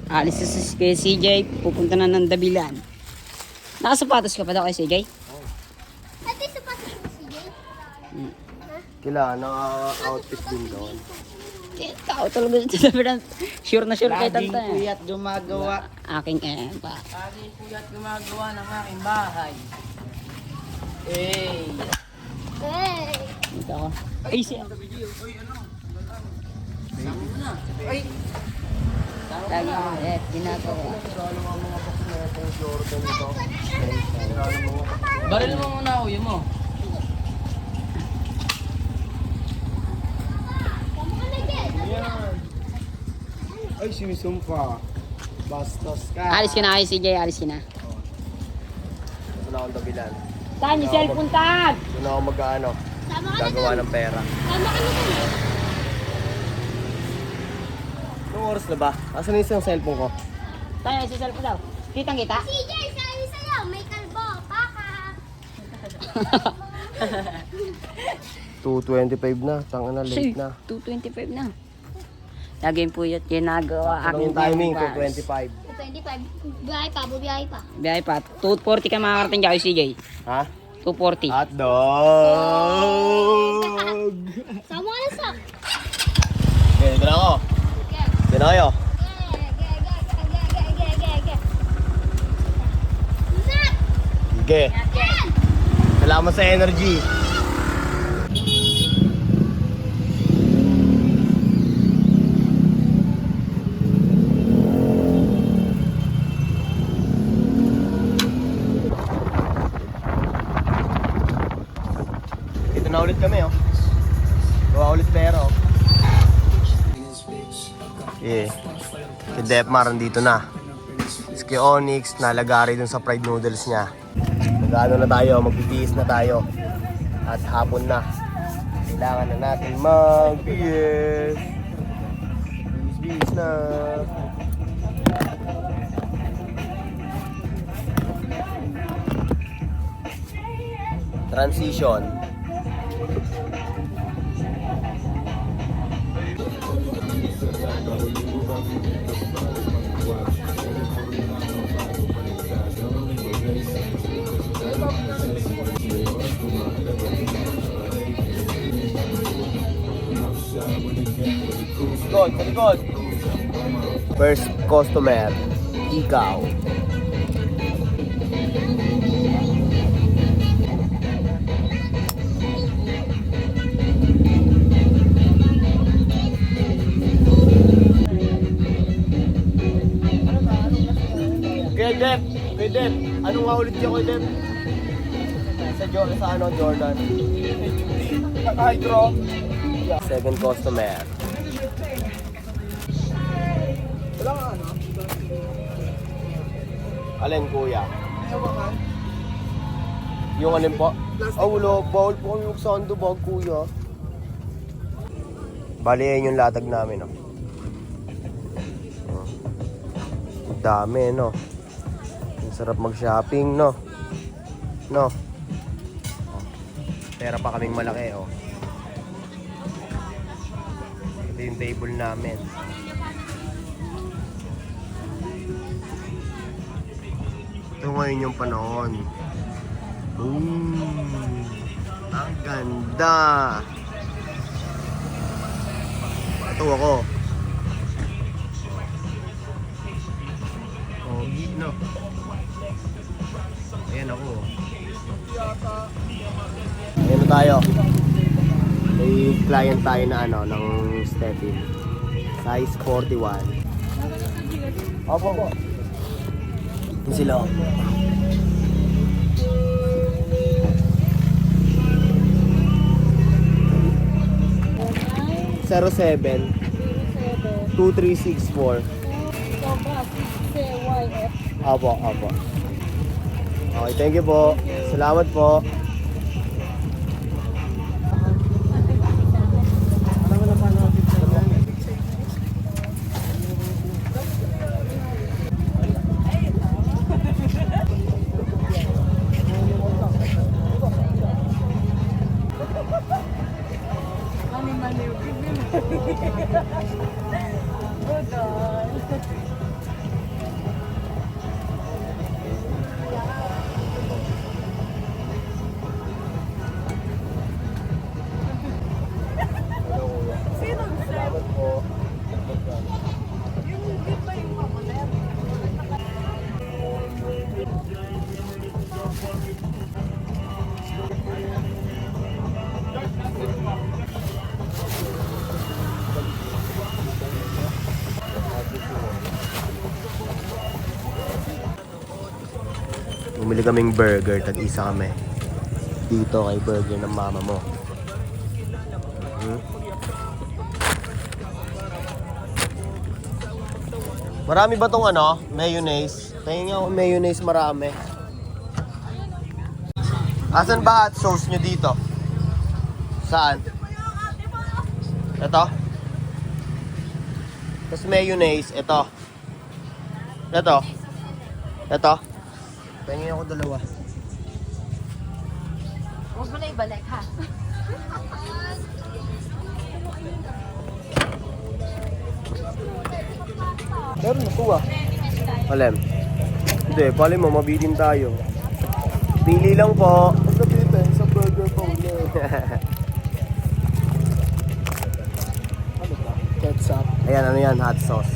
Alis na kay CJ, pupunta na ng Dabilan. Nakasapatos ka pa daw kay CJ? Ate, sapatos mo si Jay? Kailangan outfit din doon. Tao talaga sa Dabilan. Sure na sure kay Laging Tanta. puyat gumagawa. Aking pa. Laging puyat gumagawa ng aking bahay. Hey! Hey! Dito ako. Ay, siya. Sama mo na. Ay! Lagi ako. Ginagawa. Baril mo muna uyo mo. Kamu ka na dyan. Ay, sinisumpa. Bastos ka. Alis ka na kay CJ, alis ka na. Ito na akong Dabilan. Tan, yung cellphone tag! Ito na ako mag-ano, Sama ka na gagawa dun. ng pera. Sama ka na dun. Anong oras na ba? Asan yung isang cellphone ko? Tan, yung cellphone daw. Kitang kita? Si Jay, sa'yo, may kalbo. Paka. 2:25 na. Tanga na, late na. 2:25 na. Lagi po yun ginagawa. Anong timing? 2:25. 25. Biyahe pa, bubiyahe pa. Biyahe pa. 2:40 ka makakarating dyan kay CJ. Ha? 2:40. Hotdog! Sama ka na sa. Okay, dito na ako. Okay. Dito na kayo. Sige. Salamat sa energy. Ito na ulit kami, oh. Gawa ulit pera, oh. Yeah. Si Depmar nandito na. Si Onyx, nalagari dun sa fried noodles niya. Nag-ano na tayo, magbibihis na tayo. At hapon na. Kailangan na natin mag-bihis. Bihis na. Transition. Likod. First customer, ikaw. Kay Dep, anong nga ulit niya kay Dep? Sa ano, Jordan? Hydro. Second customer. Wala nga ano? Alin kuya? Yung alin po? Wala, bawal po kami magsandubag kuya. Bali yan yung latag namin, no? Dami, no? Ang sarap mag-shopping, no? No? Pera pa kaming malaki, oh. Ito yung table namin. Ito ngayon yung panahon. Ang ganda! Ito ako. Pogi, no? Ayan ako. Ayan na tayo. May client tayo na ano, ng Stepin. Size 41. Opo. Ito sila. 07-2364. Opo. Okay, thank you po. Salamat po. Bumili kaming burger, tag-isa kami. Dito kay burger ng mama mo. Marami ba tong ano? Mayonnaise? Tingin nga kung mayonnaise marami. Asan ba hot sauce nyo dito? Saan? Ito? Tapos mayonnaise, ito. Ito. Ito. Tingin ako dalawa. Huwag mo na ibalik, ha? Meron na kuha. Alem. Hindi, pali mo, mabitin tayo. Pili lang po. Ang nabitin sa burger po ulit. Ano ba? Ketchup. Ayan, ano yan? Hot sauce.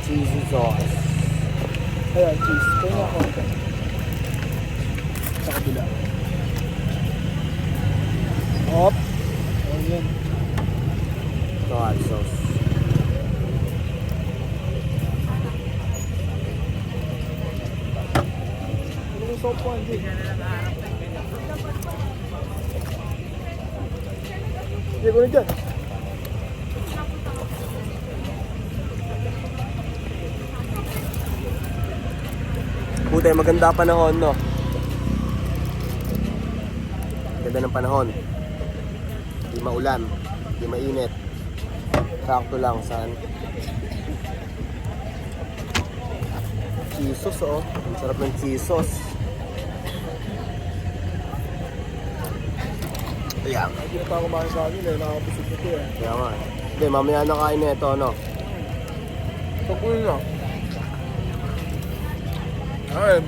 Cheesy sauce. Ayan, cheese. Kaya nga ako. Sa kabila. Hop. Ayan. Ito, hot sauce. Ano yung soap po, hindi? Hindi ko na dyan. Buti, maganda panahon, no? Ganda ng panahon. Hindi maulan. Hindi mainit. Sakto lang, saan? Chisos, oh. Ang sarap ng chisos. Ayan. Hindi na pa ako kumain sa akin eh. Nakakabusog na ito eh. Kaya nga. Hindi, mamaya na kain na ito, no? Tapuin na. Ayun.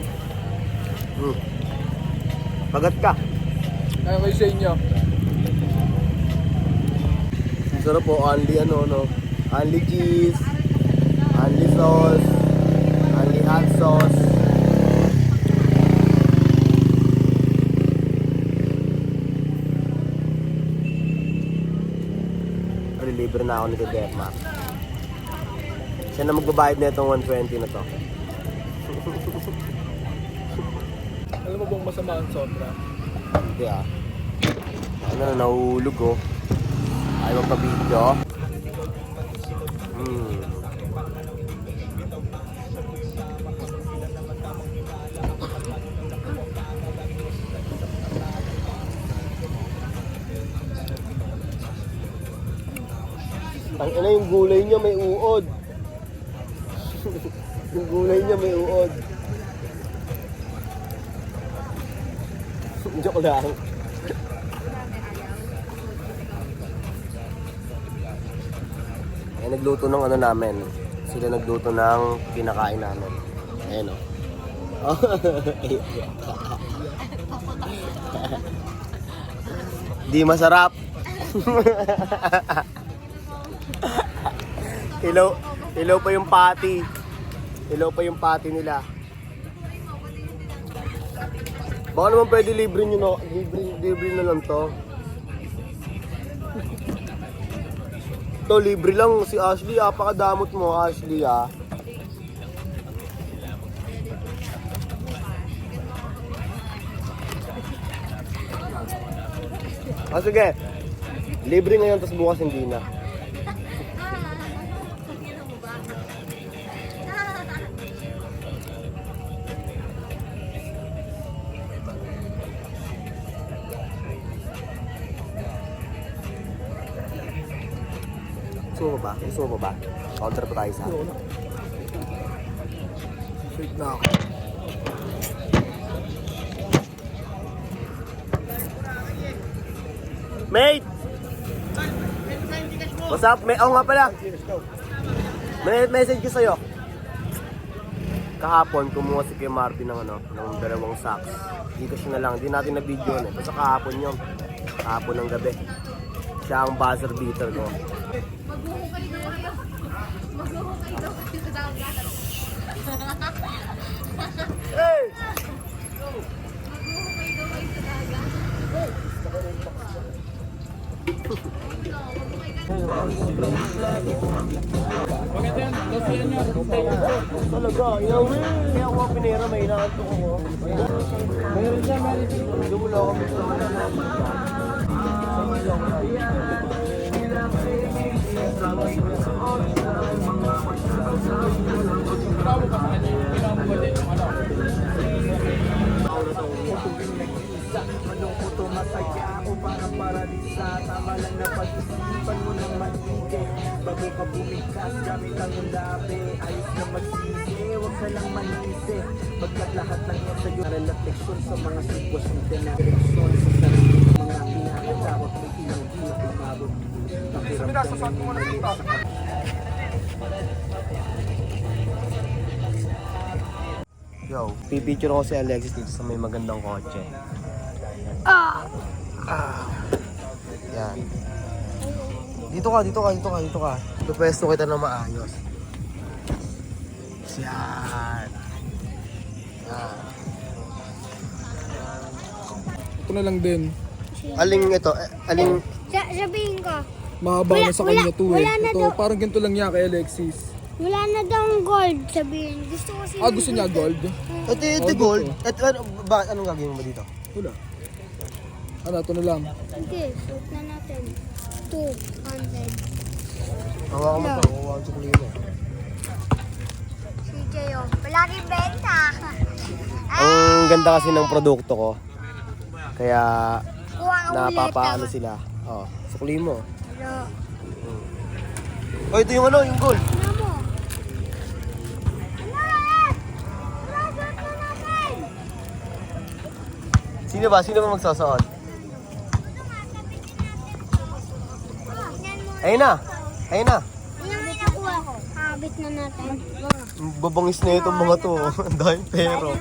Pagat ka. Ayun kayo sa inyo. Ang sarap po, only ano, no? Only cheese, only sauce, only hot sauce. Libre na ako ni Dedema. Siya na magbabayad na itong 120 na to. Alam mo bang masama ang sobra? Hindi ah. Ano na, nahulog oh. Ayaw magpa-video. Ang ina, yung gulay niya may uod. Yung gulay niya may uod. Joke lang. Ay, nagluto ng ano namin. Sila nagluto ng kinakain namin. Ayan o. Di masarap. Ilaw pa yung patty. Ilaw pa yung patty nila. Baka naman pwede libre nyo na, libre na lang to. To libre lang si Ashley, pakadamot mo Ashley ah. Sige. Libre ngayon tapos bukas hindi na. Gusto mo ba? Gusto mo ba? Counter pa tayo sa akin. Shake na ako. Mate! What's up? Oo nga pala. May message ko sa'yo. Kahapon, kumuha si Kuya Martin ng ano, ng 2 sacks. Dito siya na lang. Hindi natin na-video yun eh. Basta kahapon yun. Kahapon ng gabi. Siya ang buzzer beater ko. Hey! Talaga, inawi. Kaya ako mga pinera, may inaantok ako. Meron siya, meron siya. Hindi mo lang kami sa Malungkot o masaya o parang paradisa. Tama lang na pag-isipan mo ng maigi. Bago ka bumikas gamit ang ulabi. Ayos na magsisi, huwag ka lang manisi. Pagkat lahat lang yan sa'yo refleksyon sa mga sitwasyon. Direksyon sa sarili mga pinakatakot. May ilang ilang umabot. Pakiramdam mo muna dito. Yo, pipicture ko si Alexis dito sa may magandang kotse. Yan. Dito ka. Pupwesto kita na maayos. Yan. Yan. Ito na lang din. Aling ito, aling Sabihin ko, Mahaba na sa kanya to eh. wala na Ito, daw. parang ganito lang niya kay Alexis. wala na daw ang gold. Sabihin, gusto ko sila. Gusto niya gold? ito gold. Ito, bakit anong gagawin mo dito? Wala. Ano, ito na lang. Hindi, suot na natin. 200. Hawakan mo ito, hawakan sa kulino. CJ, oh. Wala rin benta. Ang ganda kasi ng produkto ko. Kaya Kuha ang napapaano sila. Oh, sukli mo. Ano? Oh, ito yung ano, yung gold. Ano mo? Ano? Ano? Suot na natin. Sino ba magsusuot? Ayun na. Yan ang nakuha ko. Habit na natin. Babangis na itong mga to. Ang daming pero.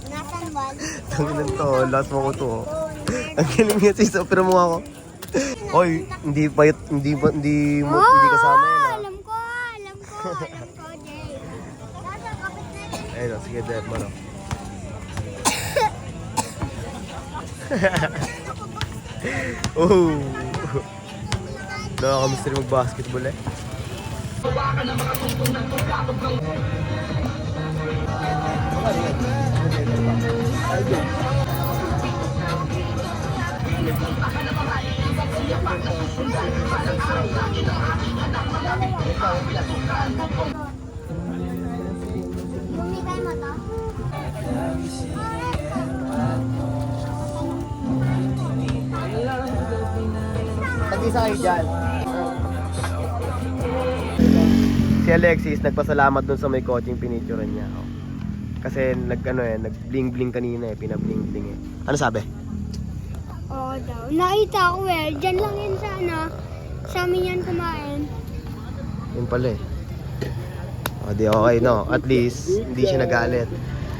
Nasan ba? Tanginan to, last mo ko to. Ang galing niya sis, opera mo ako. Hoy, hindi kasama yan ah. Alam ko, Jay. Nasa kapit natin. Ayun o, sige Deb, mano. Oh. Nakaka-mystery mag-basketball eh. Bumigay mo to? Tag-isa kayo dyan. Si Alexis, nagpasalamat dun sa may coaching pinicturean niya. Oh. Kasi nag-bling-bling kanina eh, pinabling-bling eh. Ano sabi? Oo daw. Nakita ko eh. Diyan lang yan sa ano. Sa amin yan kumain. Yun pala eh. O di okay no, at least hindi siya nagalit.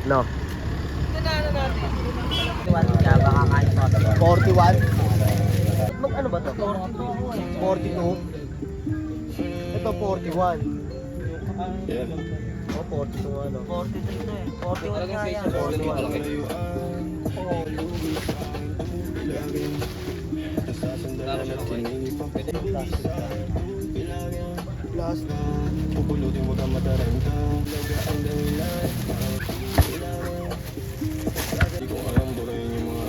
No? 41? Mag ano ba to? 42? Ito 41. Oh, 42 ano? 43 to eh. 41 nga yan. 41. Last. Pupulutin mo ka mataranta. Hindi ko alam doon yung mga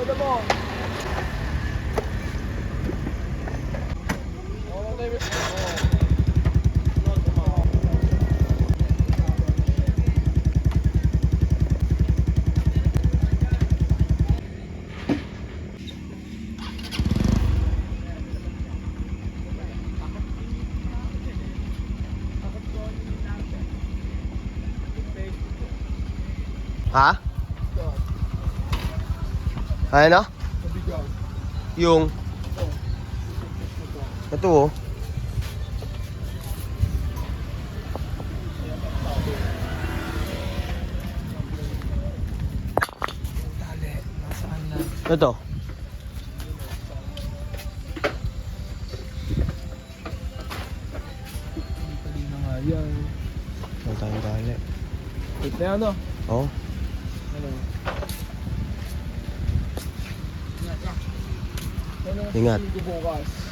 damo. Ha? Ano? Mabigat. Yung... Ito oh. Ito. Kanina nga yan. Ang tayong dali. Wait na yan, no? Oh. Ano? Ingat. Bukas.